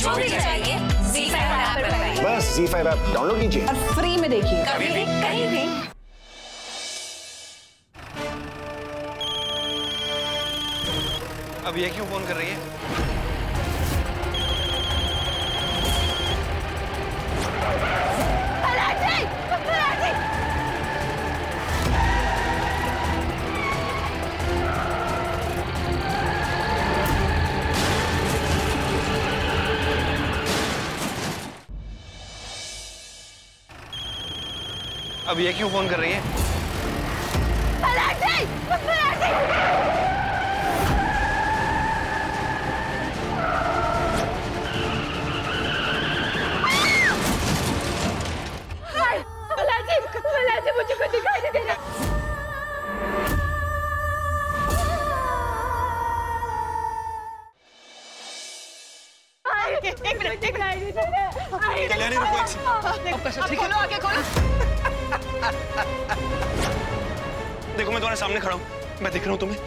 जो भी चाहिए ZEE5 ऐप पर पाइए। बस ZEE5 ऐप डाउनलोड कीजिए और फ्री में देखिए। कभी भी कहीं भी। अब ये क्यों फोन कर रही है? अब ये क्यों फोन कर रही है? मुझे कुछ दिखाई नहीं दे रहा। एक मिनट दिखाई नहीं दे रहा। कल्याणी रुको एक सेकंड। ठीक है, खोलो आगे खोलो। देखो मैं तुम्हारे सामने खड़ा हूँ, मैं देख रहा हूँ तुम्हें।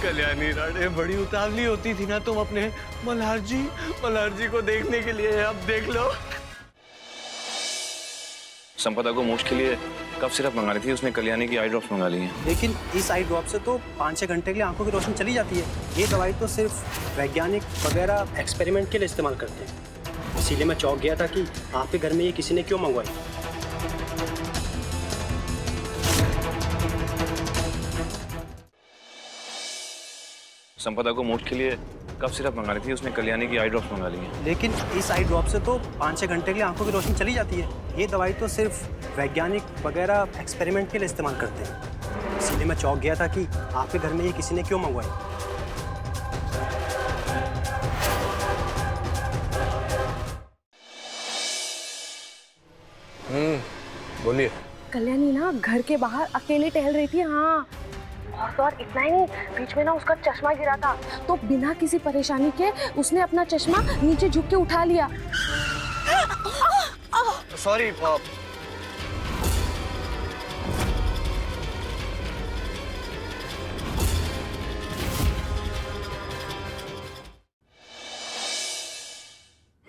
कल्याणी राणे बड़ी उतावली होती थी ना तुम अपने मल्हार जी को देखने के लिए। अब देख लो। संपदा को मूछ के लिए कफ सिरप मंगा रही थी, उसने कल्याणी की आई ड्रॉप्स मंगा ली हैं। लेकिन इस आई ड्रॉप से तो 5-6 घंटे के लिए आंखों की रोशनी चली जाती है। ये दवाई तो सिर्फ वैज्ञानिक वगैरह एक्सपेरिमेंट के लिए इस्तेमाल करते हैं। इसीलिए मैं चौंक गया था कि आपके घर में ये किसी ने क्यों मंगवाई। संपदा को मूछ के लिए कफ सिरप मंगा रही थी, उसने कल्याणी की आई ड्रॉप्स मंगा ली हैं। लेकिन इस आई ड्रॉप से तो 5-6 घंटे के लिए आंखों की रोशनी चली जाती है। ये दवाई तो सिर्फ वैज्ञानिक वगैरह एक्सपेरिमेंट के लिए इस्तेमाल करते हैं। इसीलिए मैं चौंक गया था कि आपके घर में ये किसी ने क्यों मंगवाई। बोलिए। कल्याणी ना घर के बाहर अकेले टहल रही थी। हाँ, और तो और इतना ही नहीं, बीच में ना उसका चश्मा गिरा था, तो बिना किसी परेशानी के उसने अपना चश्मा नीचे झुक के उठा लिया। सॉरी।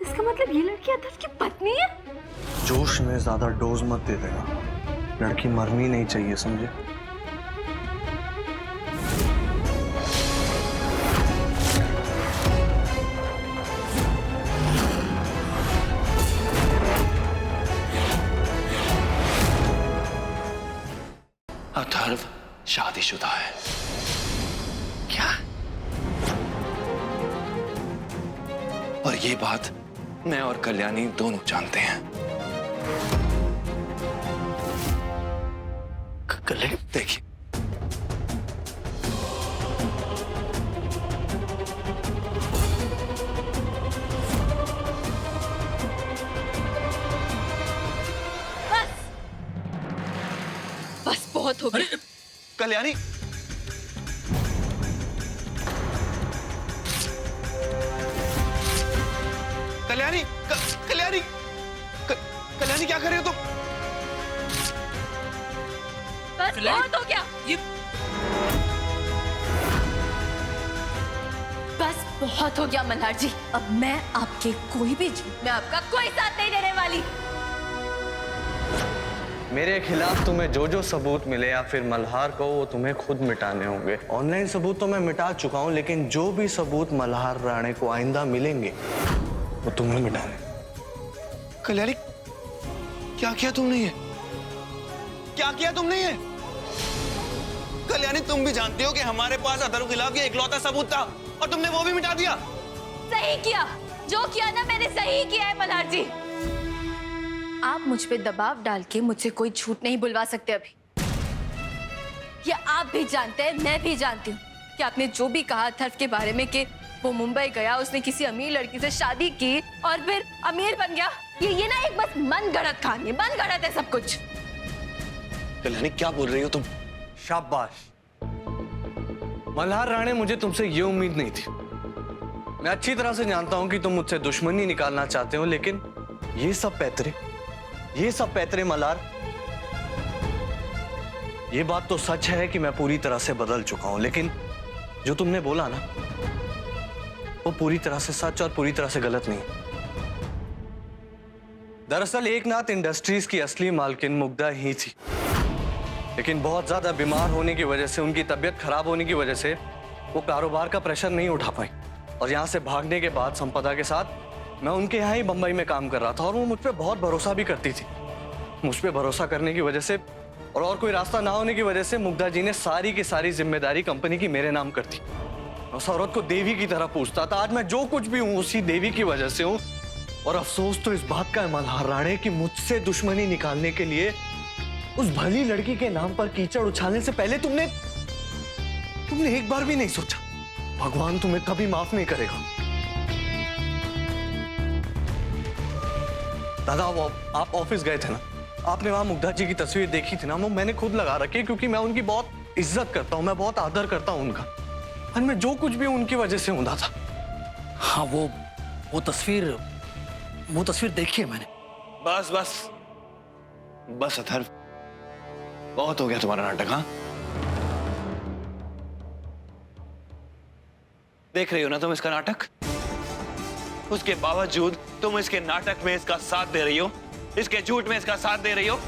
इसका मतलब ये लड़की अदर्श की पत्नी है? जोश में ज्यादा डोज मत दे देना, लड़की मरनी नहीं चाहिए, समझे? अथर्व शादीशुदा है। क्या? और ये बात मैं और कल्याणी दोनों जानते हैं। कल्याणी देखिए, बस बहुत हो गया। कल्याणी कल्याणी कल्याणी कल्याणी क्या कर रहे हो तुम? बस बहुत हो गया। बस बहुत हो गया मल्हार जी। अब मैं आपके कोई भी झूठ में आपका कोई साथ नहीं देने वाली। मेरे खिलाफ तुम्हें जो जो सबूत मिले या फिर मल्हार को, वो तुम्हें खुद मिटाने होंगे। ऑनलाइन सबूत तो मैं मिटा चुका हूं, लेकिन जो भी सबूत मल्हार राणे को आइंदा मिलेंगे वो तुम्हें मिटाने। कल्याणी क्या किया तुमने ये? क्या किया तुमने ये? कल्याणी तुम भी जानती हो कि हमारे पास अथर्व के खिलाफ ये इकलौता सबूत था और तुमने वो भी मिटा दिया। सही किया, जो किया ना मैंने सही किया है मल्हार जी। आप मुझ पे दबाव डाल के मुझसे कोई झूठ नहीं बुलवा सकते अभी। ये आप भी जानते हैं, मैं भी जानती हूँ कि आपने जो भी कहा अथर्व के बारे में कि वो मुंबई गया, उसने किसी अमीर लड़की से शादी की और फिर अमीर बन गया, ये ना एक बस मन गढ़ंत कहानी, मन गढ़ंत है सब कुछ। कल्याणी क्या बोल रही हो तुम? शाबाश मल्हार राणे, मुझे तुमसे ये उम्मीद नहीं थी। मैं अच्छी तरह से जानता हूं कि तुम मुझसे दुश्मनी निकालना चाहते हो, लेकिन ये सब पैतरे मल्हार, ये बात तो सच है कि मैं पूरी तरह से बदल चुका हूं। लेकिन जो तुमने बोला ना, वो पूरी तरह से सच और पूरी तरह से गलत नहीं। दरअसल एकनाथ इंडस्ट्रीज की असली मालकिन मुग्धा ही थी, लेकिन बहुत ज्यादा बीमार होने की वजह से, उनकी तबीयत खराब होने की वजह से वो कारोबार का प्रेशर नहीं उठा पाई और यहाँ से भागने के बाद संपदा के साथ मैं उनके यहाँ ही बंबई में काम कर रहा था और वो मुझ पर बहुत भरोसा भी करती थी। मुझ पर भरोसा करने की वजह से और कोई रास्ता ना होने की वजह से मुग्धा जी ने सारी की सारी जिम्मेदारी कंपनी की मेरे नाम कर दी। उस औरत को देवी की तरह पूछता था। आज मैं जो कुछ भी हूँ उसी देवी की वजह से हूँ। और अफसोस तो इस बात का है मल्हार राणे कि मुझसे दुश्मनी निकालने के लिए उस भली लड़की के नाम पर कीचड़ उछालने से पहले तुमने एक बार भी नहीं सोचा भगवान तुम्हें कभी माफ नहीं करेगा। दादा आप ऑफिस गए थे ना, आपने वहां मुग्धा जी की तस्वीर देखी थी ना, वो मैंने खुद लगा रखी है क्योंकि मैं उनकी बहुत इज्जत करता हूँ, मैं बहुत आदर करता हूँ उनका। और मैं जो कुछ भी उनकी वजह से होता था। हाँ वो तस्वीर देखी है मैंने। बस बस बस अथर्व, बहुत हो गया तुम्हारा नाटक। हाँ, देख रही हो ना तुम इसका नाटक? उसके बावजूद तुम इसके नाटक में इसका साथ दे रही हो, इसके झूठ में इसका साथ दे रही हो।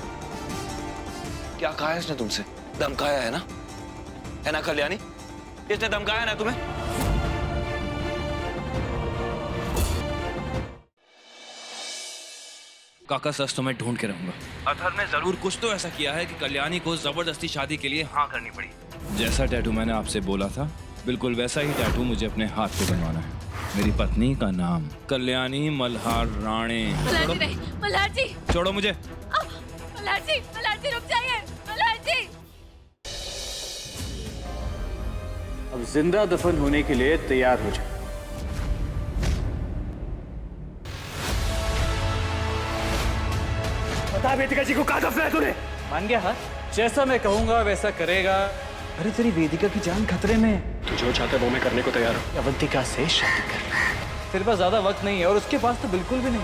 क्या कहा है इसने तुमसे? धमकाया है ना कल्याणी? इसने धमकाया ना तुम्हें? काका सच तो मैं ढूंढ के रहूंगा। अथर ने जरूर कुछ तो ऐसा किया है कि कल्याणी को जबरदस्ती शादी के लिए हाँ करनी पड़ी। जैसा टैटू मैंने आपसे बोला था, बिल्कुल वैसा ही टैटू मुझे अपने हाथ पे बनवाना है। मेरी पत्नी का नाम कल्याणी मल्हार राणे। मल्हार जी छोड़ो मुझे। मल्हार जी रुक जाइए। मल्हार जी अब जिंदा दफन होने के लिए तैयार हो जाए। बता वेदिका जी को कहाँ दफनाया है तूने? मान गया? हाँ, जैसा मैं कहूंगा वैसा करेगा। अरे तेरी वेदिका की जान खतरे में है। तू जो चाहता है वो मैं करने को तैयार हूँ। अवंतिका से शादी कर। तेरे पास ज्यादा वक्त नहीं है और उसके पास तो बिल्कुल भी नहीं।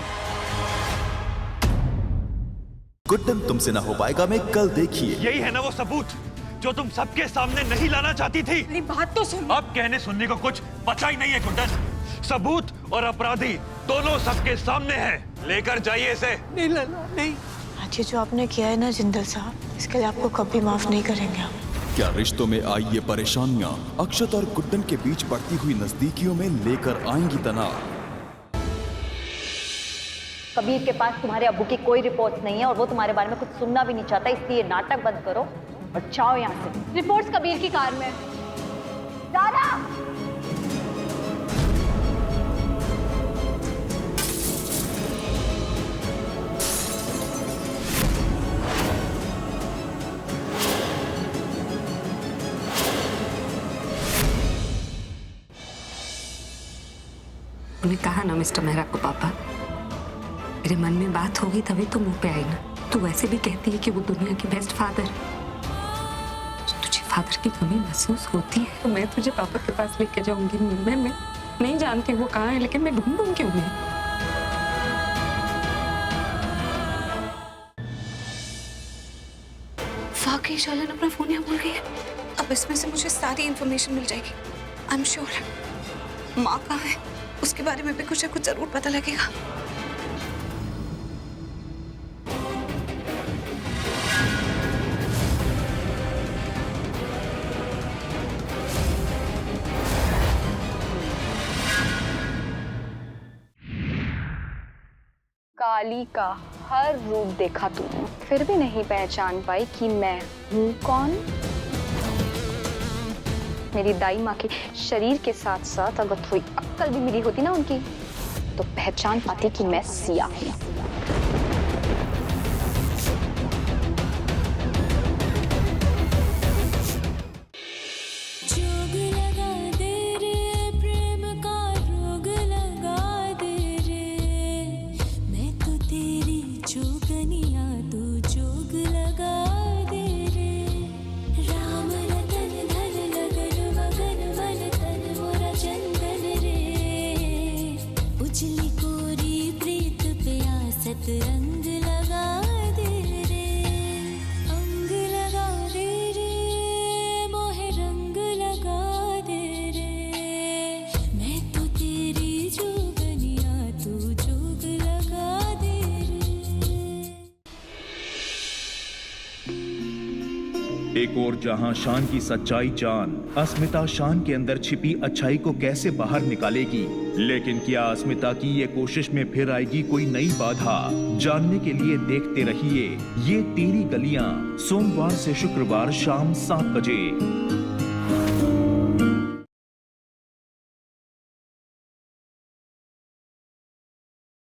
गुड्डन तुमसे ना हो पाएगा में कल देखिए। यही है ना वो सबूत जो तुम सबके सामने नहीं लाना चाहती थी। मेरी बात तो सुन। अब कहने सुनने को कुछ बचा ही नहीं है गुड्डन। सबूत और अपराधी दोनों सबके सामने हैं। लेकर जाइए इसे। नहीं लाला नहीं। आज ये जो आपने किया है ना जिंदल साहब, इसके लिए आपको कभी माफ नहीं करेंगे हम। क्या रिश्तों में आई ये परेशानियां अक्षत और गुड्डन के बीच बढ़ती हुई नजदीकियों में लेकर आएंगी तनाव? कबीर के पास तुम्हारे अब्बू की कोई रिपोर्ट्स नहीं है और वो तुम्हारे बारे में कुछ सुनना भी नहीं चाहता, इसलिए नाटक बंद करो और जाओ यहाँ से। रिपोर्ट्स कबीर की कार में। दादा! उन्हें कहा ना मिस्टर मेहरा को, पापा मेरे मन में बात होगी तभी तो मुंह पे आई ना। तू वैसे भी कहती है कि वो दुनिया की बेस्ट फादर। तुझे फादर की कमी महसूस होती है तो मैं तुझे पापा के पास लेके जाऊंगी। मैं नहीं जानती वो कहाँ है, लेकिन मैं ढूंढूंगी उन्हें। वाकई शालन अपना फोन यहाँ भूल गई है। अब इसमें से मुझे सारी इंफॉर्मेशन मिल जाएगी। I am sure. माँ कहाँ है उसके बारे में भी कुछ ना कुछ जरूर पता लगेगा। काली का हर रूप देखा तूने, फिर भी नहीं पहचान पाई कि मैं हूँ कौन? मेरी दाई माँ के शरीर के साथ साथ अगर थोड़ी अक्ल भी मिली होती ना उनकी, तो पहचान पाती कि मैं सिया हूँ। रंग एक और जहां शान की सच्चाई जान अस्मिता शान के अंदर छिपी अच्छाई को कैसे बाहर निकालेगी, लेकिन क्या अस्मिता की ये कोशिश में फिर आएगी कोई नई बाधा? जानने के लिए देखते रहिए ये तेरी गलियां, सोमवार से शुक्रवार शाम 7 बजे।